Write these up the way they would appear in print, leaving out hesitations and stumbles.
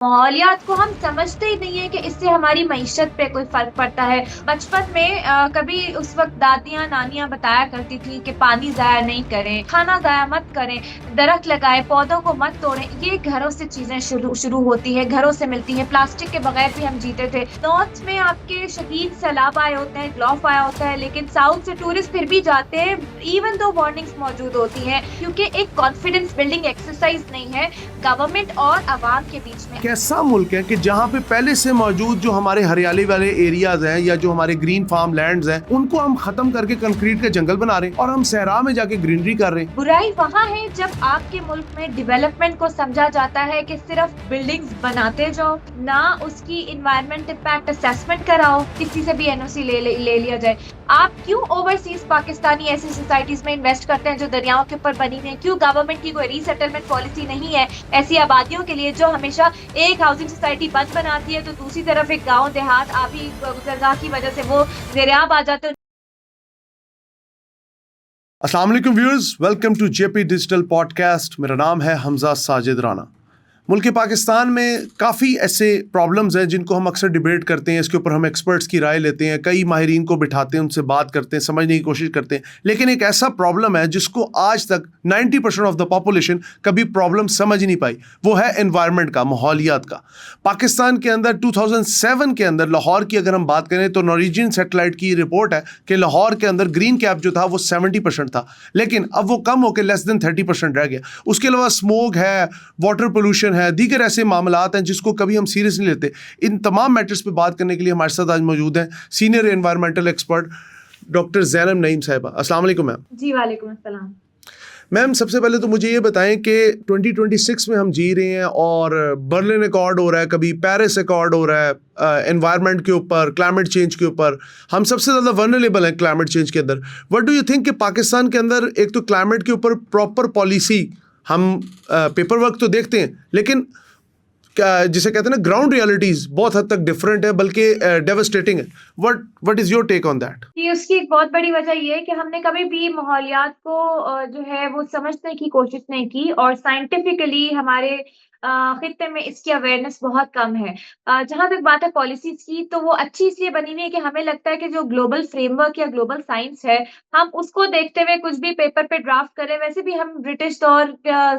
माहौलियात को हम समझते ही नहीं है कि इससे हमारी मईशत पे कोई फ़र्क पड़ता है। बचपन में कभी उस वक़्त दादियाँ, नानियाँ बताया करती थी कि पानी ज़ाया नहीं करें, खाना ज़ाया मत करें, दरख्त लगाएँ, पौधों को मत तोड़ें। ये घरों से चीज़ें शुरू शुरू होती हैं, घरों से मिलती हैं। प्लास्टिक के बगैर भी हम जीते थे। नॉर्थ में आपके शदीद सैलाब आए होते हैं, ड्रॉप आया होता है, लेकिन साउथ से टूरिस्ट फिर भी जाते हैं, इवन दो वार्निंग्स मौजूद होती हैं, क्योंकि एक कॉन्फिडेंस बिल्डिंग एक्सरसाइज़ नहीं है गवर्नमेंट और अवाम के बीच में। कैसा मुल्क है कि जहाँ पे पहले से मौजूद जो हमारे हरियाली वाले एरियाज हैं या जो हमारे ग्रीन फार्म लैंड्स हैं उनको हम खत्म करके कंक्रीट के जंगल बना रहे हैं और हम सहरा में जाके ग्रीनरी कर रहे हैं। बुराई वहाँ है जब आपके मुल्क में डेवलपमेंट को समझा जाता है कि सिर्फ बिल्डिंग्स बनाते जाओ, ना उसकी इन्वायरमेंट इम्पैक्ट असेसमेंट कराओ, किसी से भी एनओसी ले लिया जाए। आप क्यों ओवरसीज पाकिस्तानी ऐसी सोसाइटीज में इन्वेस्ट करते हैं जो दरियाओं के ऊपर बनी हुई हैं? क्यों गवर्नमेंट की कोई रीसेटलमेंट पॉलिसी नहीं है ऐसी आबादियों के लिए जो हमेशा एक हाउसिंग सोसाइटी बंद बनाती है तो दूसरी तरफ एक गांव देहात आबी गुजरगाह की वजह से वो ज़ेरियाब आ जाते हैं। अस्सलाम वालेकुम viewers, welcome to JP digital podcast. मेरा नाम है हमजा साजिद राना। मुल्क पाकिस्तान में काफ़ी ऐसे प्रॉब्लम्स हैं जिनको हम अक्सर डिबेट करते हैं, इसके ऊपर हम एक्सपर्ट्स की राय लेते हैं, कई माहिरीन को बिठाते हैं, उनसे बात करते हैं, समझने की कोशिश करते हैं। लेकिन एक ऐसा प्रॉब्लम है जिसको आज तक 90% ऑफ द पॉपुलेशन कभी प्रॉब्लम समझ नहीं पाई, वो है एनवायरनमेंट का, माहौलियात का। पाकिस्तान के अंदर 2007 के अंदर लाहौर की अगर हम बात करें तो नॉर्वेजियन सैटेलाइट की रिपोर्ट है कि लाहौर के अंदर ग्रीन कैप जो था वो 70% था, लेकिन अब वो कम होकर लेस देन 30% रह गया। उसके अलावा स्मोक है, वाटर पोल्यूशन है, दीगर ऐसे मामलात हैं जिसको कभी हम सीरियस नहीं लेते। इन तमाम मैटर्स पे बात करने के लिए हमारे साथ आज मौजूद हैं senior environmental expert doctor Zainab Naeem साहिबा। अस्सलाम वालेकुम मैम। जी वालेकुम अस्सलाम। मैम, सबसे पहले तो मुझे ये बताएं कि 2026 में हम जी रहे हैं और बर्लिन अकॉर्ड हो रहा है, कभी पेरिस अकॉर्ड हो रहा है एनवायरनमेंट के ऊपर, क्लाइमेट चेंज के ऊपर। हम सबसे ज़्यादा वल्नरेबल हैं क्लाइमेट चेंज के अंदर। व्हाट डू यू थिंक कि पाकिस्तान के अंदर एक तो क्लाइमेट के ऊपर प्रॉपर पॉलिसी, हम पेपर वर्क तो देखते हैं लेकिन जिसे कहते हैं ना ग्राउंड रियलिटीज बहुत हद तक डिफरेंट है, बल्कि डेवास्टेटिंग है। What is your take on that? कि उसकी एक बहुत बड़ी वजह ये है कि हमने कभी भी माहौलियात को जो है वो समझने की कोशिश नहीं की और साइंटिफिकली हमारे खित्ते में इसकी अवेयरनेस बहुत कम है। जहाँ तक बात है पॉलिसीज़ की, तो वो अच्छी इसलिए बनी हुई है कि हमें लगता है कि जो ग्लोबल फ्रेमवर्क या ग्लोबल साइंस है, हम उसको देखते हुए कुछ भी पेपर पे ड्राफ्ट करें। वैसे भी हम ब्रिटिश दौर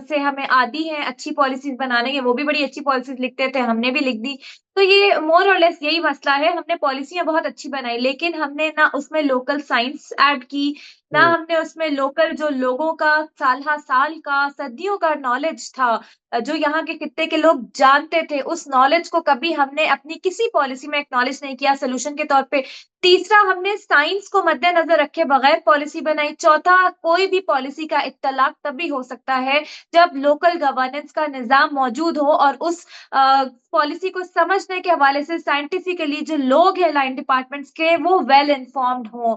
से हमें आदी हैं अच्छी पॉलिसीज़ बनाने के, वो भी बड़ी अच्छी पॉलिसीज़ लिखते थे, हमने भी लिख दी। तो ये मोर और लेस यही मसला है, हमने पॉलिसियाँ बहुत अच्छी बनाई, लेकिन हमने ना उसमें लोकल साइंस ऐड की, ना हमने उसमें लोकल जो लोगों का साल-हा-साल का, सदियों का नॉलेज था जो यहाँ के खित्ते के लोग जानते थे, उस नॉलेज को कभी हमने अपनी किसी पॉलिसी में एक्नॉलेज नहीं किया सॉल्यूशन के तौर पे। तीसरा, हमने साइंस को मद्देनज़र रखे बगैर पॉलिसी बनाई। चौथा, कोई भी पॉलिसी का इत्तलाक तभी हो सकता है, जब लोकल गवर्नेंस का निज़ाम मौजूद हो और उस पॉलिसी को समझने के हवाले से साइंटिफिकली जो लोग हैं लाइन डिपार्टमेंट्स के वो वेल इन्फॉर्म्ड हों।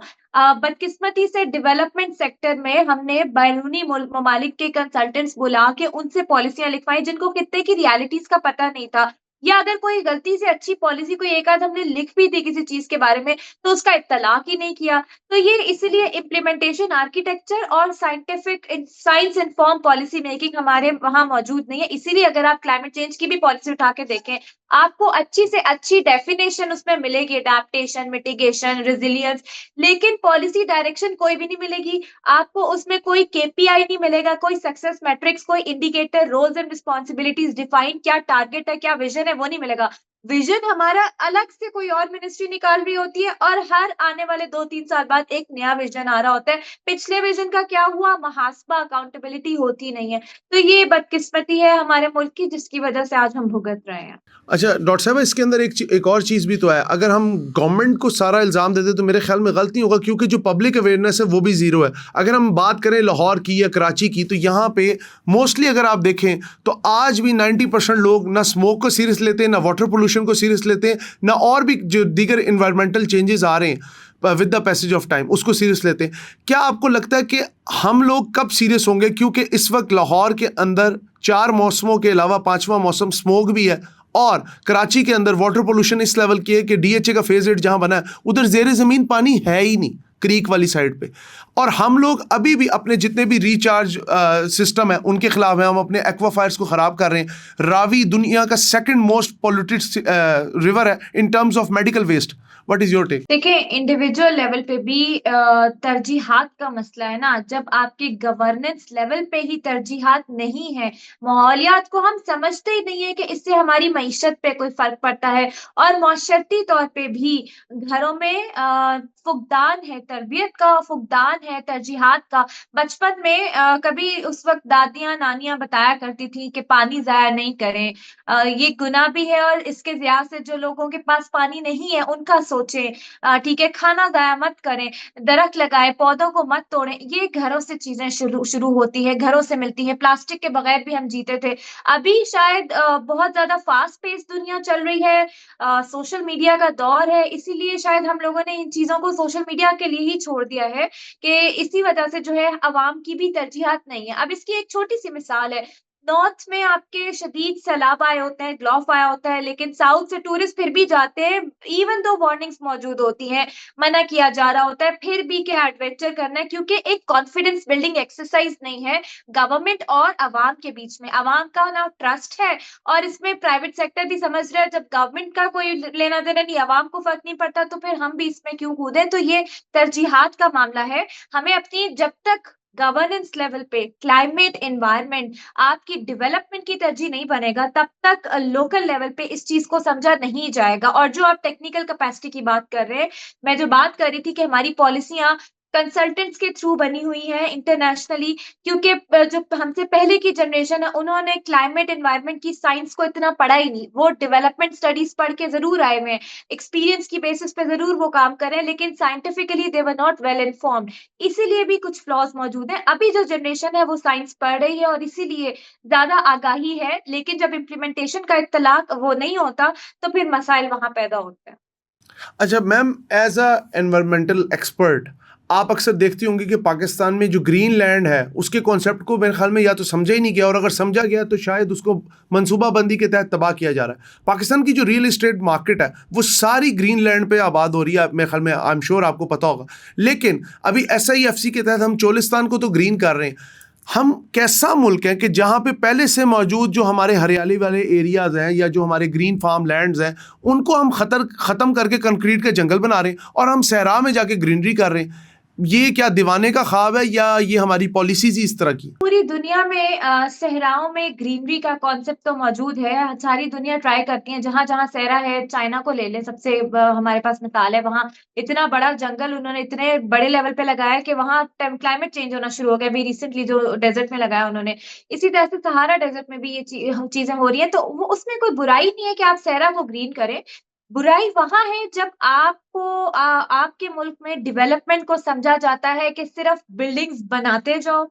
बदकिस्मती से डेवलपमेंट सेक्टर में हमने बैरूनी ममालिक के कंसल्टेंट्स बुला के उनसे पॉलिसियाँ लिखवाई जिनको खित्ते की रियलिटीज़ का पता नहीं था। या अगर कोई गलती से अच्छी पॉलिसी कोई एक आध हमने लिख भी दी किसी चीज़ के बारे में, तो उसका इत्तलाक ही नहीं किया। तो ये इसीलिए इम्प्लीमेंटेशन आर्किटेक्चर और scientific science inform policy making हमारे वहाँ मौजूद नहीं है। इसीलिए अगर आप क्लाइमेट चेंज की भी पॉलिसी उठा के देखें, आपको अच्छी से अच्छी डेफिनेशन उसमें मिलेगी, एडैप्टेशन, मिटिगेशन, रेज़िलियंस, लेकिन पॉलिसी डायरेक्शन कोई भी नहीं मिलेगी। आपको उसमें कोई केपीआई नहीं मिलेगा, कोई सक्सेस मैट्रिक्स, कोई indicator, roles and responsibilities define, क्या टारगेट है, क्या विज़न है, वो नहीं मिलेगा। विज़न हमारा अलग से कोई और मिनिस्ट्री निकाल रही होती है और हर आने वाले 2-3 साल बाद एक नया विज़न आ रहा होता है। पिछले विज़न का क्या हुआ? मुहासबा, अकाउंटेबिलिटी होती नहीं है। तो ये बदकिस्मती है हमारे मुल्क की जिसकी वजह से आज हम भुगत रहे हैं। अच्छा डॉक्टर साहब, इसके अंदर एक और चीज़ भी तो है। अगर हम गवर्नमेंट को सारा इल्ज़ाम देते तो मेरे ख्याल में गलत नहीं होगा, क्योंकि जो पब्लिक अवेयरनेस है वो भी ज़ीरो है। अगर हम बात करें लाहौर की या कराची की, तो यहाँ पे मोस्टली अगर आप देखें तो आज भी 90% लोग ना स्मोक को सीरियस लेते हैं, ना वाटर पोल्यूशन को सीरियस लेते हैं, ना और भी जो दीगर इन्वायरमेंटल चेंजेस आ रहे हैं with the passage of time उसको सीरियस लेते हैं। क्या आपको लगता है कि हम लोग कब सीरियस होंगे? क्योंकि इस वक्त लाहौर के अंदर 4 मौसमों के अलावा 5वां मौसम स्मोक भी है और कराची के अंदर वाटर पोल्यूशन इस लेवल की है कि डीएचए का फेज रेट जहां बना है उधर जेर ज़मीन पानी है ही नहीं। क्रीक वाली साइड पे, और हम लोग अभी भी अपने जितने भी रिचार्ज सिस्टम है उनके खिलाफ हैं। हम अपने एक्वाफायर्स को ख़राब कर रहे हैं। रावी दुनिया का सेकंड मोस्ट पोल्यूटेड रिवर है in terms of medical waste. What is your take? देखिए, इंडिविजुअल लेवल पे भी तरजीहात का मसला है ना। जब आपके गवर्नेंस लेवल पे ही तरजीहात नहीं है, माहौलियात को हम समझते ही नहीं है कि इससे हमारी मईशत पे कोई फर्क पड़ता है, और माशरती तौर पे भी घरों में फुकदान है, तरबियत का फुकदान है, तरजीहात का। बचपन में कभी उस वक्त दादियां नानियां बताया करती थी कि पानी जाया नहीं करें, ये गुनाह भी है, और इसके ज़िया से जो लोगों के पास पानी नहीं है उनका सोचें। ठीक है, खाना ज़ाया मत करें, दरख्त लगाएँ, पौधों को मत तोड़ें। ये घरों से चीज़ें शुरू शुरू होती है, घरों से मिलती हैं। प्लास्टिक के बगैर भी हम जीते थे। अभी शायद बहुत ज़्यादा फ़ास्ट पेस दुनिया चल रही है, सोशल मीडिया का दौर है, इसीलिए शायद हम लोगों ने इन चीज़ों को सोशल मीडिया के लिए ही छोड़ दिया है, कि इसी वजह से जो है अवाम की भी तरजीहात नहीं है। अब इसकी एक छोटी-सी मिसाल है, नॉर्थ में आपके शदीद सैलाब आए होते हैं, ग्लोफ आया होता है, लेकिन साउथ से टूरिस्ट फिर भी जाते हैं, इवन दो वार्निंग्स मौजूद होती हैं, मना किया जा रहा होता है, फिर भी क्या एडवेंचर करना है, क्योंकि एक कॉन्फिडेंस बिल्डिंग एक्सरसाइज नहीं है गवर्नमेंट और अवाम के बीच में। अवाम का ना ट्रस्ट है, और इसमें प्राइवेट सेक्टर भी समझ रहा है, जब गवर्नमेंट का कोई लेना देना नहीं, अवाम को फर्क नहीं पड़ता, तो फिर हम भी इसमें क्यों कूदें। तो ये तरजीहात का मामला है। हमें अपनी जब तक गवर्नेंस लेवल पे क्लाइमेट एनवायरनमेंट आपकी डेवलपमेंट की तरजीह नहीं बनेगा, तब तक लोकल लेवल पे इस चीज को समझा नहीं जाएगा। और जो आप टेक्निकल कैपेसिटी की बात कर रहे हैं, मैं जो बात कर रही थी कि हमारी पॉलिसियां कंसल्टेंट्स के थ्रू बनी हुई हैं इंटरनेशनली, क्योंकि जो हमसे पहले की जनरेशन है उन्होंने क्लाइमेट एनवायरनमेंट की साइंस को इतना पढ़ा ही नहीं। वो डेवलपमेंट स्टडीज पढ़ के जरूर आए हुए हैं, एक्सपीरियंस की बेसिस पे जरूर वो काम कर रहे हैं, लेकिन scientifically they were not well informed. इसीलिए भी कुछ फ्लॉज मौजूद हैं। अभी जो जनरेशन है वो साइंस पढ़ रही है, और इसीलिए ज्यादा आगाही है, लेकिन जब इम्प्लीमेंटेशन का इत्तलाक वो नहीं होता, तो फिर मसाइल वहां पैदा होते हैं। अच्छा ma'am, as a environmental expert, आप अक्सर देखती होंगी कि पाकिस्तान में जो ग्रीन लैंड है उसके कॉन्सेप्ट को मेरे ख्याल में या तो समझा ही नहीं गया, और अगर समझा गया तो शायद उसको मनसूबाबंदी के तहत तबाह किया जा रहा है। पाकिस्तान की जो रियल इस्टेट मार्केट है वो सारी ग्रीन लैंड पे आबाद हो रही है, मेरे ख्याल में, आई एम श्योर आपको पता होगा। लेकिन अभी SIFC के तहत हम चोलिस्तान को तो ग्रीन कर रहे हैं। हम कैसा मुल्क है कि जहाँ पे पहले से मौजूद जो हमारे हरियाली वाले एरियाज हैं या जो हमारे ग्रीन फार्म लैंड्स हैं उनको हम ख़त्म करके कंक्रीट के जंगल बना रहे हैं, और हम सहरा में जाके ग्रीनरी कर रहे हैं। ये क्या दीवाने का ख्वाब है, या ये हमारी पॉलिसीज ही इस तरह की? पूरी दुनिया में सहराओं में ग्रीनरी का कॉन्सेप्ट तो मौजूद है। सारी दुनिया ट्राई करती है, जहां जहां सहरा है, चाइना को ले लें, सबसे हमारे पास मिसाल है। वहां इतना बड़ा जंगल उन्होंने इतने बड़े लेवल पे लगाया कि वहां क्लाइमेट चेंज होना शुरू हो गया। अभी रिसेंटली जो डेजर्ट में लगाया उन्होंने, इसी तरह से सहारा डेजर्ट में भी ये चीजें हो रही है। तो वो उसमें कोई बुराई नहीं है कि आप सहरा को ग्रीन करें। बुराई वहां है जब आपके मुल्क में डेवलपमेंट को समझा जाता है कि सिर्फ बिल्डिंग्स बनाते जाओ,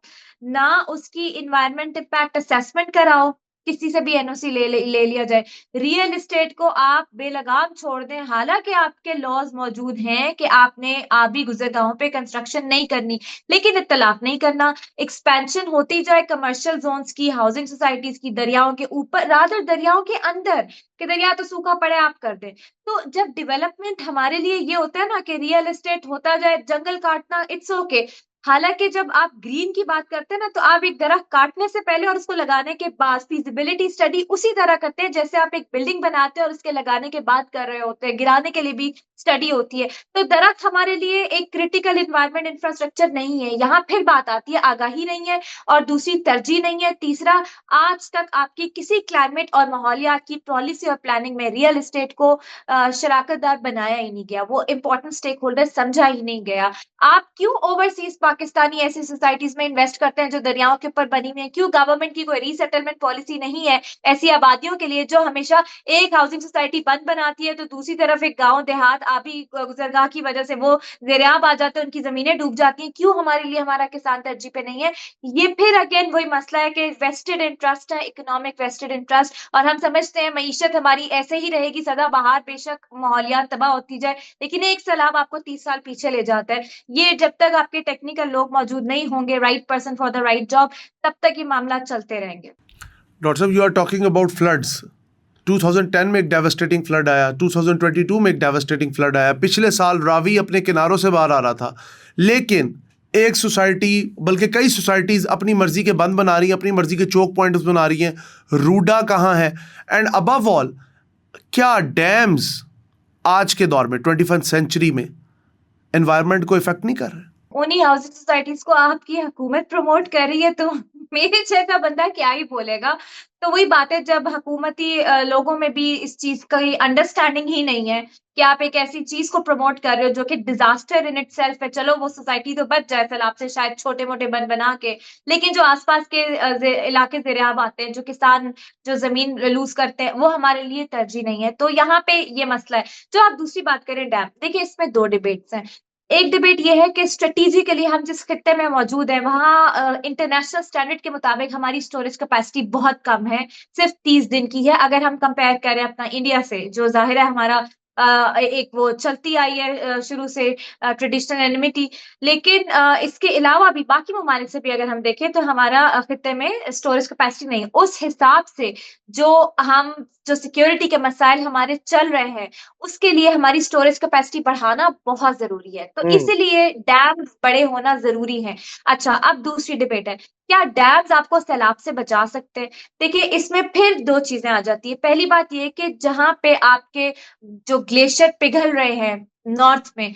ना उसकी इन्वायरमेंट इम्पैक्ट असेसमेंट कराओ, किसी से भी एनओसी ले लिया जाए। रियल एस्टेट को आप बेलगाम छोड़ दें, हालांकि आपके लॉज मौजूद हैं कि आपने आबी गुजरगाहों पे कंस्ट्रक्शन नहीं करनी, लेकिन इत्तलाफ नहीं करना। एक्सपेंशन होती जाए कमर्शियल जोन्स की, हाउसिंग सोसाइटीज की, दरियाओं के ऊपर, रादर दरियाओं के अंदर, कि दरिया तो सूखा पड़े आप कर दें। तो जब डेवलपमेंट हमारे लिए ये होता है ना कि रियल एस्टेट होता जाए, जंगल काटना इट्स ओके। हालांकि जब आप ग्रीन की बात करते हैं ना, तो आप एक दरख्त काटने से पहले और उसको लगाने के बाद फीजिबिलिटी स्टडी उसी तरह करते हैं जैसे आप एक बिल्डिंग बनाते हैं और उसके लगाने के बाद कर रहे होते हैं। गिराने के लिए भी स्टडी होती है। तो दरख्त हमारे लिए एक क्रिटिकल इन्वायरमेंट इंफ्रास्ट्रक्चर नहीं है। यहाँ फिर बात आती है, आगाही नहीं है, और दूसरी तरजीह नहीं है। तीसरा, आज तक आपकी किसी क्लाइमेट और माहौलियात की पॉलिसी और प्लानिंग में रियल एस्टेट को शराकतदार बनाया ही नहीं गया, वो इंपॉर्टेंट स्टेक होल्डर समझा ही नहीं गया। आप क्यों ओवरसीज पाकिस्तानी ऐसी सोसाइटीज में इन्वेस्ट करते हैं जो दरियाओं के ऊपर बनी हुई है? क्यों गवर्नमेंट की कोई रीसेटलमेंट पॉलिसी नहीं है ऐसी आबादियों के लिए जो हमेशा एक हाउसिंग सोसाइटी बंद बनाती है तो दूसरी तरफ एक गांव देहात आबी गुजरगाह की वजह से वो जेरियाब आ जाते हैं, उनकी जमीनें डूब जाती हैं? क्यों हमारे लिए हमारा किसान तरजीह पे नहीं है? ये फिर अगेन वही मसला है कि वेस्टेड इंटरेस्ट है, इकोनॉमिक वेस्टेड इंटरेस्ट, और हम समझते हैं मईशत हमारी ऐसे ही रहेगी सदाबहार, बेशक माहौलियात तबाह होती जाए, लेकिन एक सैलाब आपको 30 साल पीछे ले जाता है। ये जब तक आपके टेक्निकल लोग मौजूद नहीं होंगे, right person for the right job, तब तक ये मामला चलते रहेंगे। डॉक्टर साहब, you are talking about floods. 2010 में एक डेवास्टेटिंग फ्लड आया, 2022 में एक डेवास्टेटिंग फ्लड आया, पिछले साल रावी अपने किनारों से बाहर आ रहा था। लेकिन एक सोसाइटी, बल्कि कई सोसाइटीज़ अपनी मर्जी के बंद बना रही हैं, अपनी मर्जी के चोक पॉइंट्स बना रही हैं। रूडा कहाँ है? एंड अबव ऑल, क्या डैम्स आज के दौर में 21st सेंचुरी में एनवायरनमेंट को इफेक्ट नहीं कर रहे? उन्हीं हाउसिंग सोसाइटीज को आपकी हुकूमत प्रमोट कर रही है, तो मेरे जैसा बंदा क्या ही बोलेगा। तो वही बात है, जब हुकूमती लोगों में भी इस चीज की अंडरस्टैंडिंग ही नहीं है कि आप एक ऐसी चीज को प्रमोट कर रहे हो जो कि डिजास्टर इन इटसेल्फ है। चलो वो सोसाइटी तो बच जाए सैलाब से, शायद छोटे मोटे बंद बना के, लेकिन जो आसपास के इलाके ज़ेरे-आब आते हैं, जो किसान जो जमीन लूज करते हैं, वो हमारे लिए तरजीह नहीं है। तो यहाँ पे ये मसला है। जो आप दूसरी बात करें डैम, देखिए इसमें दो डिबेट्स हैं। एक डिबेट ये है कि स्ट्रेटेजिकली हम जिस खित्ते में मौजूद हैं, वहाँ इंटरनेशनल स्टैंडर्ड के मुताबिक हमारी स्टोरेज कैपेसिटी बहुत कम है, सिर्फ 30 दिन की है। अगर हम कंपेयर करें अपना इंडिया से, जो ज़ाहिर है हमारा एक वो चलती आई है शुरू से ट्रेडिशनल एनिमिटी। लेकिन इसके अलावा भी बाकी ममालिक से भी अगर हम देखें तो हमारा खित्ते में स्टोरेज कैपेसिटी नहीं है। उस हिसाब से जो सिक्योरिटी के मसाइल हमारे चल रहे हैं, उसके लिए हमारी स्टोरेज कैपेसिटी बढ़ाना बहुत ज़रूरी है। तो हम्म। इसीलिए डैम्स बड़े होना ज़रूरी है। अच्छा, अब दूसरी डिबेट है, क्या डैम्स आपको सैलाब से बचा सकते हैं? देखिए, इसमें फिर 2 चीज़ें आ जाती हैं। पहली बात ये है कि जहाँ पे आपके जो ग्लेशियर पिघल रहे हैं नॉर्थ में,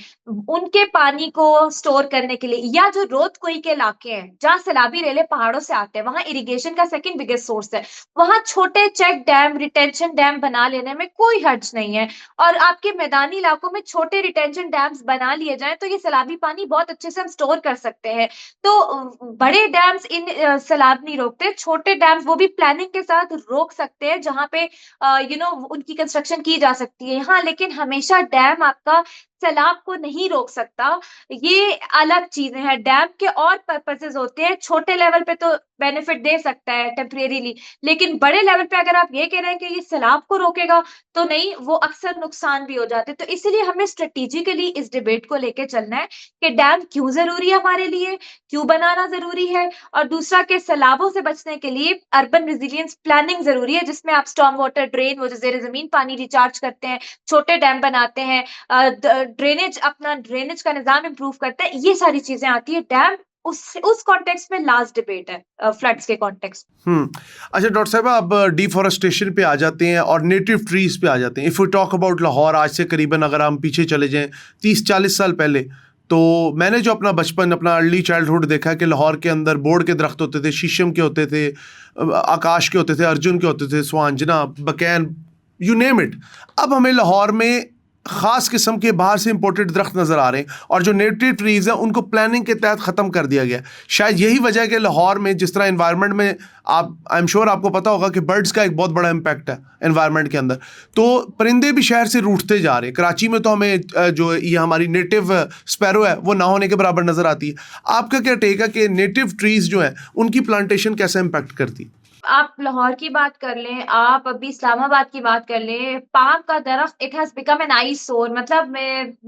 उनके पानी को स्टोर करने के लिए, या जो रोत-कोई के इलाके हैं, जहाँ सैलाबी रेले पहाड़ों से आते हैं, वहाँ इरिगेशन का सेकंड बिगेस्ट सोर्स है। वहाँ छोटे चेक डैम, रिटेंशन डैम बना लेने में कोई हर्ज नहीं है। और आपके मैदानी इलाकों में छोटे रिटेंशन डैम्स बना लिए जाएँ, तो ये सैलाबी पानी बहुत अच्छे से हम स्टोर कर सकते हैं। तो बड़े डैम्स इन सैलाब नहीं रोकते, छोटे डैम्स वो भी प्लानिंग के साथ रोक सकते हैं, जहाँ पे उनकी कंस्ट्रक्शन की जा सकती है। हाँ, लेकिन हमेशा डैम आपका सैलाब को नहीं रोक सकता, ये अलग चीज़ें हैं। डैम के और पर्पसेज़ होते हैं, छोटे लेवल पे तो बेनिफिट दे सकता है टेम्परेरीली, लेकिन बड़े लेवल पे अगर आप ये कह रहे हैं कि ये सैलाब को रोकेगा, तो नहीं, वो अक्सर नुकसान भी हो जाते हैं। तो इसीलिए हमें स्ट्रैटेजिकली इस डिबेट को लेके चलना है कि डैम क्यों ज़रूरी है हमारे लिए, क्यों बनाना ज़रूरी है, और दूसरा कि सैलाबों से बचने के लिए अर्बन रेज़िलियंस प्लानिंग ज़रूरी है, जिसमें आप स्टॉर्म वाटर ड्रेन, वो जो ज़ेरे ज़मीन पानी रिचार्ज करते हैं, छोटे डैम बनाते हैं, ड्रेनेज का निज़ाम इम्प्रूव करते हैं, ये सारी चीज़ें आती हैं। डैम उस कॉन्टेक्स्ट में लास्ट डिबेट है फ्लड्स के कॉन्टेक्स्ट। अच्छा डॉक्टर साहब, अब डिफॉरेस्टेशन पे आ जाते हैं और नेटिव ट्रीज पे आ जाते हैं। If we talk about Lahore, आज से करीबन अगर हम पीछे चले जाएं 30-40 साल पहले, तो मैंने जो अपना बचपन, अपना अर्ली चाइल्डहुड देखा कि लाहौर के अंदर बोर्ड के दरख्त होते थे, शीशम के होते थे, आकाश के होते थे, अर्जुन के होते थे, स्वांजना, बकैन, यू नेम इट। अब हमें लाहौर में ख़ास किस्म के बाहर से इंपोर्टेड दरख्त नज़र आ रहे हैं, और जो नेटिव ट्रीज़ हैं उनको प्लानिंग के तहत ख़त्म कर दिया गया। शायद यही वजह है कि लाहौर में जिस तरह इन्वायरमेंट में, आप आई एम श्योर आपको पता होगा कि बर्ड्स का एक बहुत बड़ा इम्पैक्ट है इन्वायरमेंट के अंदर, तो परिंदे भी शहर से रूठते जा रहे हैं। कराची में तो हमें जो ये हमारी नेटिव स्पैरो है वो ना होने के बराबर नज़र आती है। आपका क्या टेक है कि नेटिव ट्रीज़ जो हैं उनकी प्लांटेशन कैसे इम्पैक्ट करती है? आप लाहौर की बात कर लें, आप अभी इस्लामाबाद की बात कर लें, पाम का दरख्त इट हैज़ बिकम एन आईसोर। मतलब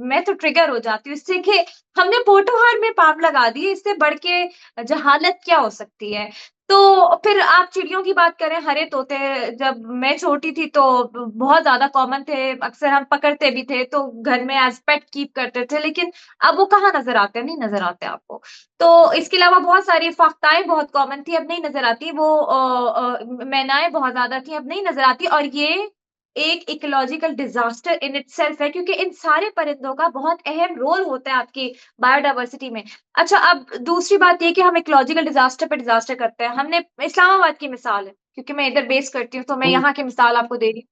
मैं तो ट्रिगर हो जाती हूँ इससे कि हमने पोटोहार में पाम लगा दिए, इससे बढ़ के जहालत क्या हो सकती है। तो फिर आप चिड़ियों की बात करें, हरे तोते जब मैं छोटी थी तो बहुत ज़्यादा कॉमन थे, अक्सर हम पकड़ते भी थे, तो घर में एज़ पेट कीप करते थे, लेकिन अब वो कहाँ नज़र आते हैं, नहीं नज़र आते आपको। तो इसके अलावा बहुत सारी फ़ाख्ताएँ बहुत कॉमन थी, अब नहीं नज़र आती। वो मैनाएँ बहुत ज़्यादा थी, अब नहीं नज़र आती, और ये एक इकोलॉजिकल डिज़ास्टर इन इटसेल्फ है, क्योंकि इन सारे परिंदों का बहुत अहम रोल होता है आपकी बायोडायवर्सिटी में। अच्छा, अब दूसरी बात ये कि हम इकोलॉजिकल डिज़ास्टर पे डिज़ास्टर करते हैं। हमने इस्लामाबाद की मिसाल है, क्योंकि मैं इधर बेस करती हूँ, तो मैं हम्म। यहाँ की मिसाल आपको दे रही हूँ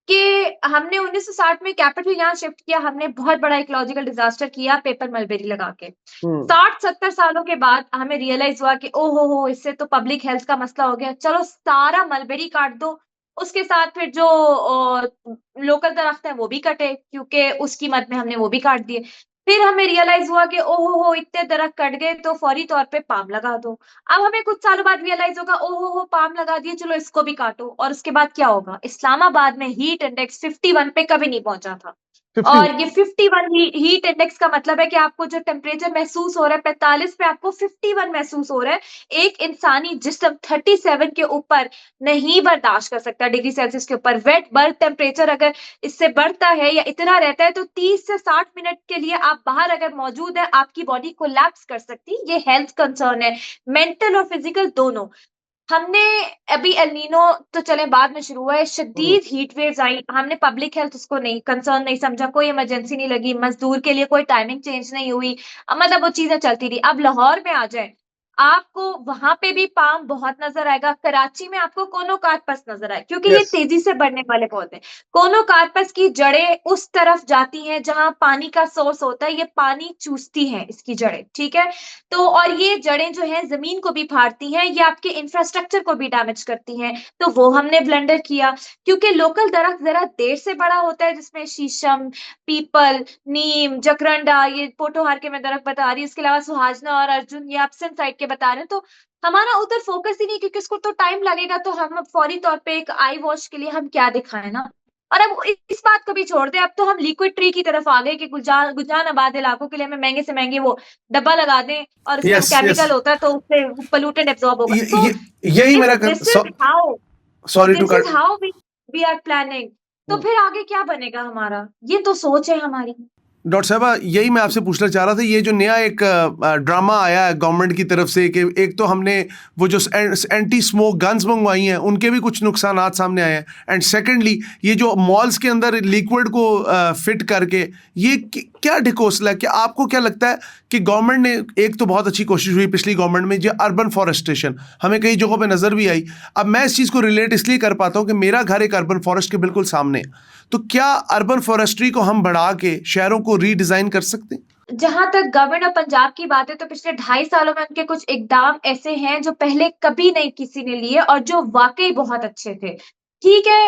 कि हमने 1960 में कैपिटल यहाँ शिफ्ट किया, हमने बहुत बड़ा इकोलॉजिकल डिज़ास्टर किया पेपर मलबेरी लगा के। हम्म। 60-70 सालों के बाद हमें रियलाइज़ हुआ कि ओह हो! इससे तो पब्लिक हेल्थ का मसला हो गया। चलो सारा मलबेरी काट दो, उसके साथ फिर जो लोकल दरख्त हैं वो भी कटे, क्योंकि उसकी मद में हमने वो भी काट दिए। फिर हमें रियलाइज़ हुआ कि ओह हो! इतने दरख्त कट गए, तो फौरी तौर पे पाम लगा दो। अब हमें कुछ सालों बाद रियलाइज़ होगा, ओह हो! पाम लगा दिए, चलो इसको भी काटो, और उसके बाद क्या होगा? इस्लामाबाद में हीट इंडेक्स 51 पे कभी नहीं पहुँचा था। 50। और ये 51 हीट इंडेक्स का मतलब है कि आपको जो टेम्परेचर महसूस हो रहा है 45 पे, आपको 51 महसूस हो रहा है। एक इंसानी जिस्म 37 के ऊपर नहीं बर्दाश्त कर सकता, डिग्री सेल्सियस के ऊपर। वेट बल्ब टेम्परेचर अगर इससे बढ़ता है या इतना रहता है तो 30 से 60 मिनट के लिए आप बाहर अगर मौजूद है, आपकी बॉडी कोलैप्स कर सकती है। ये हेल्थ कंसर्न है, मेंटल और फिजिकल दोनों। हमने अभी एलनीनो तो चले बाद में शुरू हुआ है, हम्म। शदीद हीट वेव्स आई, हमने पब्लिक हेल्थ उसको नहीं कंसर्न नहीं समझा, कोई इमरजेंसी नहीं लगी, मजदूर के लिए कोई टाइमिंग चेंज नहीं हुई, मतलब वो चीजें चलती रही। अब लाहौर में आ जाए, आपको वहां पे भी पाम बहुत नजर आएगा। कराची में आपको कोनोकार्पस नजर आए, क्योंकि ये यस। तेजी से बढ़ने वाले पौधे हैं। कोनोकार्पस की जड़ें उस तरफ जाती हैं जहां पानी का सोर्स होता है, ये पानी चूसती हैं इसकी जड़ें, ठीक है। तो और ये जड़ें जो हैं जमीन को भी फाड़ती हैं, ये आपके इंफ्रास्ट्रक्चर को भी डैमेज करती हैं। तो वो हमने ब्लंडर किया, क्योंकि लोकल दरख्त जरा देर से बड़ा होता है, जिसमें शीशम, पीपल, नीम, जकरंडा, ये पोटोहार के मैं दरख्त बता रही हूँ, इसके अलावा सुहाजना और अर्जुन, ये एब्सेंट साइड के बता रहे हैं। तो हमारा उधर फोकस ही नहीं, क्योंकि इसको तो टाइम लगेगा, तो हम फौरी तौर पे एक आई वॉश के लिए हम क्या दिखाएं ना। और अब इस बात को भी छोड़ दे, अब तो हम लिक्विड ट्री की तरफ आ गए कि गुलजान आबाद इलाकों के लिए हमें महंगे से महंगे वो डब्बा लगा दें, और उसमें यस। यस। केमिकल होता है तो उससे पोल्यूटेंट एब्जॉर्ब होगा। ये, तो ये यही इफ मेरा this is how sorry to this is cut. How we are planning, तो फिर आगे क्या बनेगा हमारा? ये तो सोच है हमारी। डॉक्टर साहबा, यही मैं आपसे पूछना चाह रहा था, ये जो नया एक ड्रामा आया है गवर्नमेंट की तरफ से कि एक तो हमने वो जो एंटी स्मोक गन्स मंगवाई हैं उनके भी कुछ नुकसानात सामने आए हैं, एंड सेकेंडली ये जो मॉल्स के अंदर लिक्विड को फिट करके ये क्या ढिकोसला है? क्या आपको क्या लगता है कि गवर्नमेंट ने, एक तो बहुत अच्छी कोशिश हुई पिछली गवर्नमेंट में, जो अर्बन फॉरेस्टेशन हमें कई जगहों पे नज़र भी आई। अब मैं इस चीज़ को रिलेट इसलिए कर पाता हूँ कि मेरा घर एक अर्बन फॉरेस्ट के बिल्कुल सामने है। तो क्या अर्बन फॉरेस्ट्री को हम बढ़ा के शहरों को रीडिजाइन कर सकते हैं? जहां तक गवर्नमेंट ऑफ पंजाब की बात है, तो पिछले 2.5 सालों में उनके कुछ इकदाम ऐसे हैं जो पहले कभी नहीं किसी ने लिए, और जो वाकई बहुत अच्छे थे। ठीक है,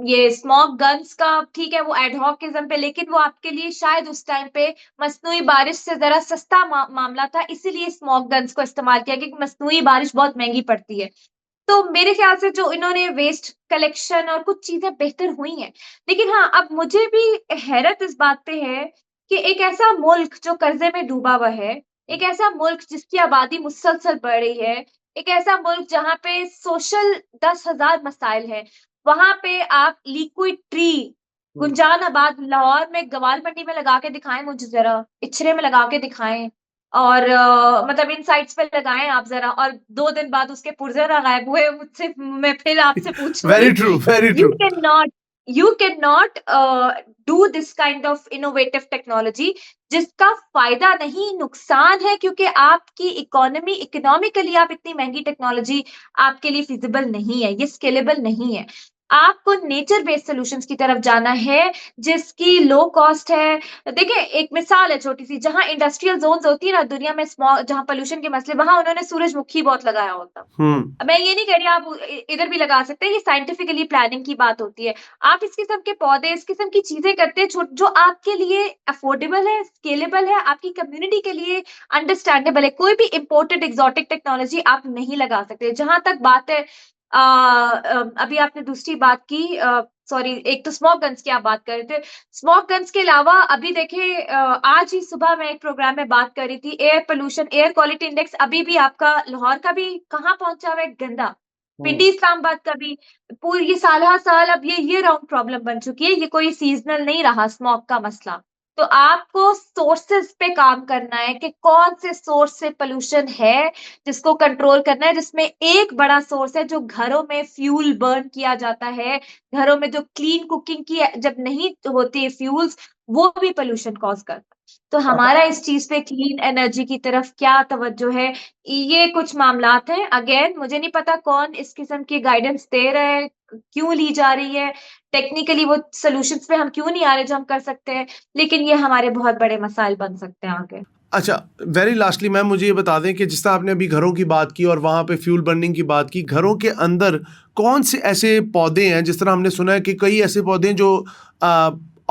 ये स्मोक गन्स का ठीक है, वो एडहॉक किस्म पे, लेकिन वो आपके लिए शायद उस टाइम पे मसनूई बारिश से जरा सस्ता मामला था, इसीलिए स्मोक गन्स को इस्तेमाल किया, क्योंकि मसनूई बारिश बहुत महंगी पड़ती है। तो मेरे ख्याल से जो इन्होंने वेस्ट कलेक्शन और कुछ चीजें बेहतर हुई हैं। लेकिन हाँ, अब मुझे भी हैरत इस बात पे है कि एक ऐसा मुल्क जो कर्जे में डूबा हुआ है, एक ऐसा मुल्क जिसकी आबादी मुसलसल बढ़ रही है, एक ऐसा मुल्क जहाँ पे सोशल 10,000 मसाइल है, वहां पे आप लिक्विड ट्री गुंजान आबाद लाहौर में गवाल मंडी में लगा के दिखाएं मुझे जरा, इचरे में लगा के दिखाएं, और मतलब इन साइट्स पे लगाएं आप जरा, और 2 दिन बाद उसके पुर्जे ना गायब हुए मुझसे, मैं फिर आपसे वेरी पूछूंगी। True, very you true. Can not you can not do this kind of innovative technology जिसका फायदा नहीं नुकसान है, क्योंकि आपकी इकोनॉमिकली आप इतनी महंगी टेक्नोलॉजी आपके लिए फिजिबल नहीं है, ये स्केलेबल नहीं है। आपको नेचर बेस्ड सॉल्यूशंस की तरफ जाना है, जिसकी लो कॉस्ट है। देखिए, एक मिसाल है छोटी सी, जहां इंडस्ट्रियल जोन्स होती है ना दुनिया में, स्मॉग, जहां पोल्यूशन के मसले, वहां उन्होंने सूरजमुखी बहुत लगाया होता। हम्म। अब मैं ये नहीं कह रही आप इधर भी लगा सकते हैं, ये साइंटिफिकली प्लानिंग की बात होती है। आप इस किस्म के पौधे, इस किस्म की चीजें करते हैं जो आपके लिए अफोर्डेबल है, स्केलेबल है, आपकी कम्युनिटी के लिए अंडरस्टैंडेबल है। कोई भी इंपोर्टेड एग्जॉटिक टेक्नोलॉजी आप नहीं लगा सकते। जहां तक बात है, अभी आपने दूसरी बात की, सॉरी, एक तो स्मोक गन्स की आप बात कर रहे थे। स्मोक गन्स के अलावा अभी देखे, आज ही सुबह मैं एक प्रोग्राम में बात कर रही थी, air pollution, air quality index अभी भी आपका लाहौर का भी कहाँ पहुंचा हुआ है, गंदा। पिंडी इस्लामाबाद का भी पूरी ये साल हर साल अब ये राउंड प्रॉब्लम बन चुकी है, ये कोई सीजनल नहीं रहा स्मोक का मसला। तो आपको सोर्सेस पे काम करना है कि कौन से सोर्स से पोल्यूशन है जिसको कंट्रोल करना है, जिसमें एक बड़ा सोर्स है जो घरों में फ्यूल बर्न किया जाता है, घरों में जो क्लीन कुकिंग की जब नहीं होती है फ्यूल्स, वो भी पोल्यूशन कॉज करता है। तो हमारा इस चीज पे क्लीन एनर्जी की तरफ क्या तवज्जो है, ये कुछ मामलात हैं। अगेन मुझे नहीं पता कौन इस किस्म की गाइडेंस दे रहा है, क्यों ली जा रही है, टेक्निकली वो सोल्यूशंस पे हम क्यों नहीं आ रहे जो हम कर सकते हैं, लेकिन ये हमारे बहुत बड़े मसाइल बन सकते हैं आगे। अच्छा, वेरी लास्टली मैम मुझे ये बता दें कि जिस तरह आपने अभी घरों की बात की और वहाँ पे फ्यूल बर्निंग की बात की, घरों के अंदर कौन से ऐसे पौधे हैं, जिस तरह हमने सुना है कि कई ऐसे पौधे हैं जो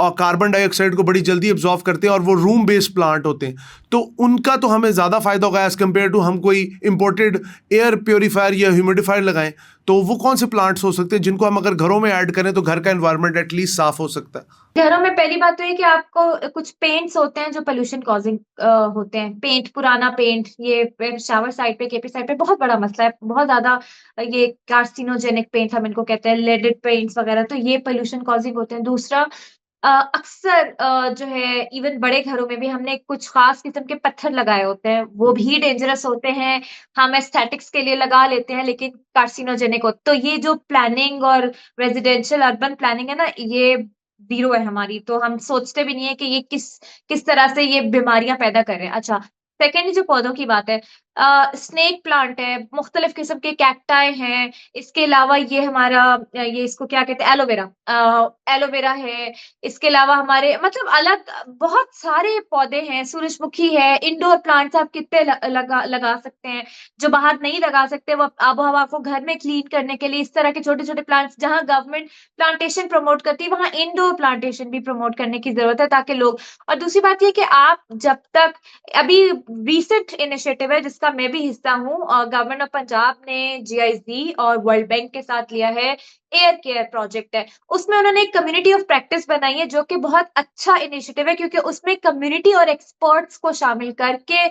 और कार्बन डाइऑक्साइड को बड़ी जल्दी एब्जॉर्व करते हैं और वो रूम बेस्ड प्लांट होते हैं, तो उनका तो हमें ज़्यादा फायदा होगा एज कम्पेयर टू हम कोई इंपोर्टेड एयर प्योरीफायर या ह्यूमिडिफायर लगाएं। तो वो कौन से प्लांट्स हो सकते हैं जिनको हम अगर घरों में ऐड करें तो घर का एनवायरनमेंट एटलीस्ट साफ हो सकता है? घरों में पहली बात तो ये कि आपको कुछ पेंट्स होते हैं जो पोल्यूशन कॉजिंग होते हैं। पेंट, पुराना पेंट, ये पेशावर साइड पे, केपी साइड पे बहुत बड़ा मसला है। बहुत ज्यादा ये कार्सिनोजेनिक पेंट हम इनको कहते हैं, लेडेड पेंट्स वगैरह, तो ये पोल्यूशन कॉजिंग होते हैं। दूसरा, अक्सर जो है इवन बड़े घरों में भी हमने कुछ खास किस्म के पत्थर लगाए होते हैं, वो भी डेंजरस होते हैं। हम एस्थेटिक्स के लिए लगा लेते हैं लेकिन कार्सिनोजेनिक होते। तो ये जो प्लानिंग और रेजिडेंशियल अर्बन प्लानिंग है ना, ये जीरो है हमारी, तो हम सोचते भी नहीं है कि ये किस किस तरह से ये बीमारियां पैदा कर रहे हैं। अच्छा, सेकेंडली जो पौधों की बात है, स्नेक प्लांट है, मुख्तलिफ किस्म के कैक्टाई हैं। इसके अलावा ये हमारा ये इसको क्या कहते हैं, एलोवेरा, एलोवेरा है। इसके अलावा हमारे मतलब अलग बहुत सारे पौधे हैं, सूरजमुखी है। इंडोर प्लांट्स आप कितने लगा सकते हैं, जो बाहर नहीं लगा सकते वो आबोहवा को घर में क्लीन करने के लिए इस तरह के छोटे छोटे प्लांट्स, जहां गवर्नमेंट प्लांटेशन प्रमोट करती है वहां इंडोर प्लांटेशन भी प्रमोट करने की जरूरत है ताकि लोग। और दूसरी बात ये कि आप जब तक, अभी रिसेंट इनिशिएटिव है जिसका मैं भी हिस्सा हूँ, और गवर्नमेंट ऑफ पंजाब ने GIZ और वर्ल्ड बैंक के साथ लिया है, एयर केयर प्रोजेक्ट है। उसमें उन्होंने एक कम्युनिटी ऑफ प्रैक्टिस बनाई है जो कि बहुत अच्छा इनिशिएटिव है, क्योंकि उसमें कम्युनिटी और एक्सपर्ट्स को शामिल करके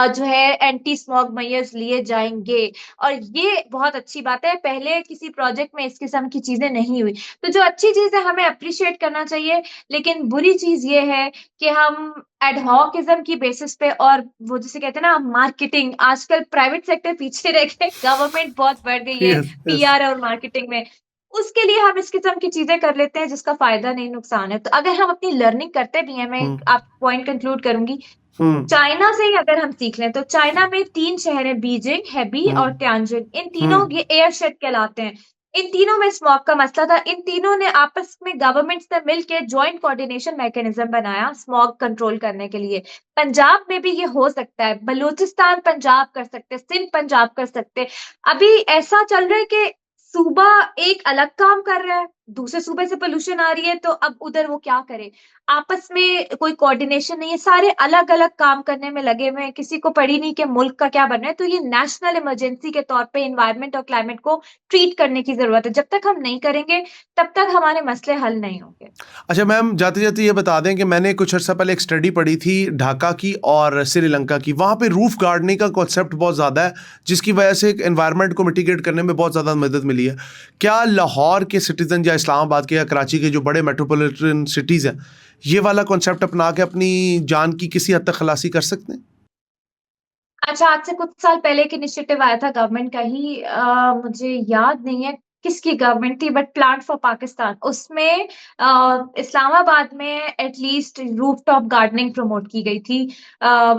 जो है एंटी स्मॉग मेजर्स लिए जाएंगे। और ये बहुत अच्छी बात है, पहले किसी प्रोजेक्ट में इस किस्म की चीजें नहीं हुई। तो जो अच्छी चीज है हमें अप्रिशिएट करना चाहिए, लेकिन बुरी चीज ये है कि हम एडहॉकिज्म की बेसिस पे, और वो जिसे कहते हैं ना मार्केटिंग, आजकल प्राइवेट सेक्टर पीछे रह गए, गवर्नमेंट बहुत बढ़ गई है यस, यस। PR और मार्केटिंग में। उसके लिए हम इस किस्म की चीजें कर लेते हैं जिसका फायदा नहीं नुकसान है। तो अगर हम अपनी लर्निंग करते भी हैं, मैं हम्म, आप पॉइंट कंक्लूड करूंगी, हम्म, चाइना से ही अगर हम सीख लें तो चाइना में 3 शहर है, बीजिंग, हेबी और हम्म, त्यानजिन। इन तीनों, हम्म, ये एयरशेड कहलाते हैं। इन तीनों में स्मॉग का मसला था। इन तीनों ने आपस में गवर्नमेंट्स ने मिलकर जॉइंट कोऑर्डिनेशन मैकेनिज्म बनाया स्मॉग कंट्रोल करने के लिए। पंजाब में भी ये हो सकता है, बलूचिस्तान पंजाब कर सकते, सिंध पंजाब कर सकते। अभी ऐसा चल रहा है कि सूबा एक अलग काम कर रहा है, दूसरे सूबे से पोल्यूशन आ रही है, तो अब उधर वो क्या करे, आपस में कोई कोऑर्डिनेशन नहीं है, सारे अलग अलग काम करने में लगे हुए हैं, किसी को पड़ी नहीं कि मुल्क का क्या बन रहा है। तो ये नेशनल इमरजेंसी के तौर पे एनवायरनमेंट और क्लाइमेट को ट्रीट करने की जरूरत है। जब तक हम नहीं करेंगे तब तक हमारे मसले हल नहीं होंगे। अच्छा मैम, जाते जाते ये बता दें कि मैंने कुछ अर्सा पहले एक स्टडी पढ़ी थी ढाका की और श्रीलंका की। वहाँ पे रूफ गार्डनिंग का कॉन्सेप्ट बहुत ज़्यादा है, जिसकी वजह से एनवायरनमेंट को मिटिगेट करने में बहुत ज़्यादा मदद मिली है। क्या लाहौर के सिटीजन या इस्लामाबाद के या कराची के जो बड़े मेट्रोपॉलिटन सिटीज़ हैं, ये वाला कॉन्सेप्ट अपना के अपनी जान की किसी हद तक खलासी कर सकते हैं? अच्छा, आज से कुछ साल पहले एक इनिशिएटिव आया था गवर्नमेंट का ही, मुझे याद नहीं है किसकी गवर्नमेंट थी, बट प्लांट फॉर पाकिस्तान, उसमें इस्लामाबाद में एटलीस्ट रूफटॉप गार्डनिंग प्रमोट की गई थी,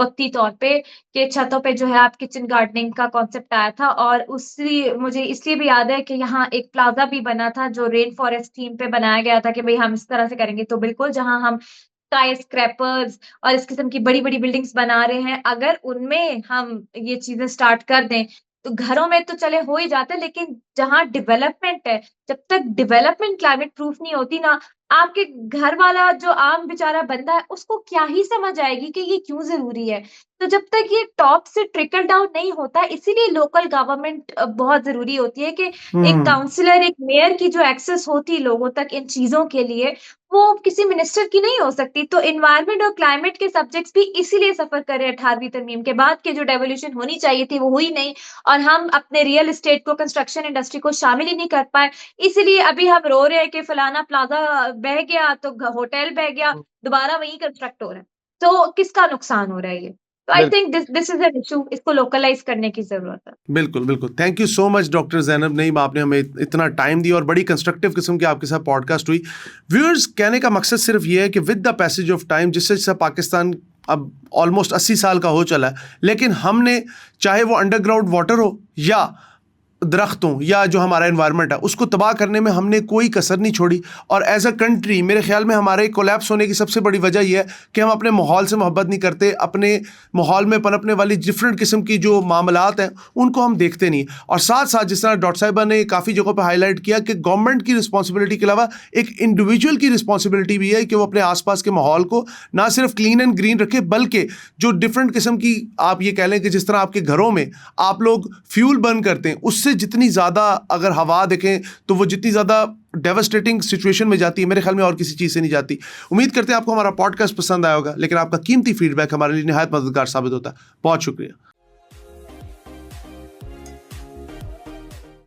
वक्ती तौर पे, कि छतों पे जो है आप किचन गार्डनिंग का कॉन्सेप्ट आया था। और उसी मुझे इसलिए भी याद है कि यहाँ एक प्लाजा भी बना था जो रेन फॉरेस्ट थीम पे बनाया गया था कि भाई हम इस तरह से करेंगे। तो बिल्कुल, जहां हम स्काई स्क्रैपर्स और इस किस्म की बड़ी बड़ी बिल्डिंग्स बना रहे हैं, अगर उनमें हम ये चीजें स्टार्ट कर दें तो घरों में तो चले हो ही जाते हैं, लेकिन जहां डेवलपमेंट है, जब तक डेवलपमेंट क्लाइमेट प्रूफ नहीं होती ना, आपके घर वाला जो आम बेचारा बंदा है उसको क्या ही समझ आएगी कि ये क्यों जरूरी है। तो जब तक ये टॉप से ट्रिकल डाउन नहीं होता, इसीलिए लोकल गवर्नमेंट बहुत जरूरी होती है कि एक हम्म। काउंसलर, एक मेयर की जो एक्सेस होती है लोगों तक इन चीजों के लिए, वो किसी मिनिस्टर की नहीं हो सकती। तो एनवायरनमेंट और क्लाइमेट के सब्जेक्ट्स भी इसीलिए सफर करे 18वीं तरमीम के बाद, के जो डेवोल्यूशन होनी चाहिए थी वो हुई नहीं, और हम अपने रियल एस्टेट को, कंस्ट्रक्शन इंडस्ट्री को शामिल ही नहीं कर पाए। इसीलिए अभी हम रो रहे हैं कि फलाना प्लाजा बह गया तो होटल बह गया, दोबारा वही कंस्ट्रक्ट हो रहा है। तो किसका नुकसान हो रहा है ये? तो I think this this is an issue, इसको लोकलाइज करने की जरूरत है। बिल्कुल, बिल्कुल। Thank you so much doctor Zainab Naeem, आपने हमें इतना टाइम दिया और बड़ी कंस्ट्रक्टिव किस्म की आपके साथ पॉडकास्ट हुई। व्यूअर्स, कहने का मकसद सिर्फ ये है कि with the passage of time, जिससे पाकिस्तान अब ऑलमोस्ट 80 साल का हो चला है, लेकिन हमने, चाहे वो अंडरग्राउंड वाटर हो या दरख्तों या जो हमारा एनवायरनमेंट है उसको तबाह करने में हमने कोई कसर नहीं छोड़ी। और एज अ कंट्री मेरे ख्याल में हमारे कोलैप्स होने की सबसे बड़ी वजह यह है कि हम अपने माहौल से मोहब्बत नहीं करते, अपने माहौल में पनपने वाली डिफरेंट किस्म की जो मामलात हैं उनको हम देखते नहीं। और साथ साथ जिस तरह डॉक्टर साहिबा ने काफ़ी जगहों पर हाईलाइट किया कि गवर्नमेंट की रिस्पॉन्सिबिलिटी के अलावा एक इंडिविजुअल की रिस्पॉन्सिबिलिटी भी है कि वो अपने आसपास के माहौल को ना सिर्फ क्लीन एंड ग्रीन रखे, बल्कि जो डिफरेंट किस्म की आप ये कह लें कि जिस तरह आपके घरों में आप लोग फ्यूल बर्न करते हैं उससे जितनी ज़्यादा अगर हवा देखें तो वो जितनी ज़्यादा डेवास्टेटिंग सिचुएशन में जाती है, मेरे ख्याल में और किसी चीज़ से नहीं जाती। उम्मीद करते हैं आपको हमारा पॉडकास्ट पसंद आया होगा, लेकिन आपका कीमती फीडबैक हमारे लिए निहायत मददगार साबित होता है। बहुत शुक्रिया।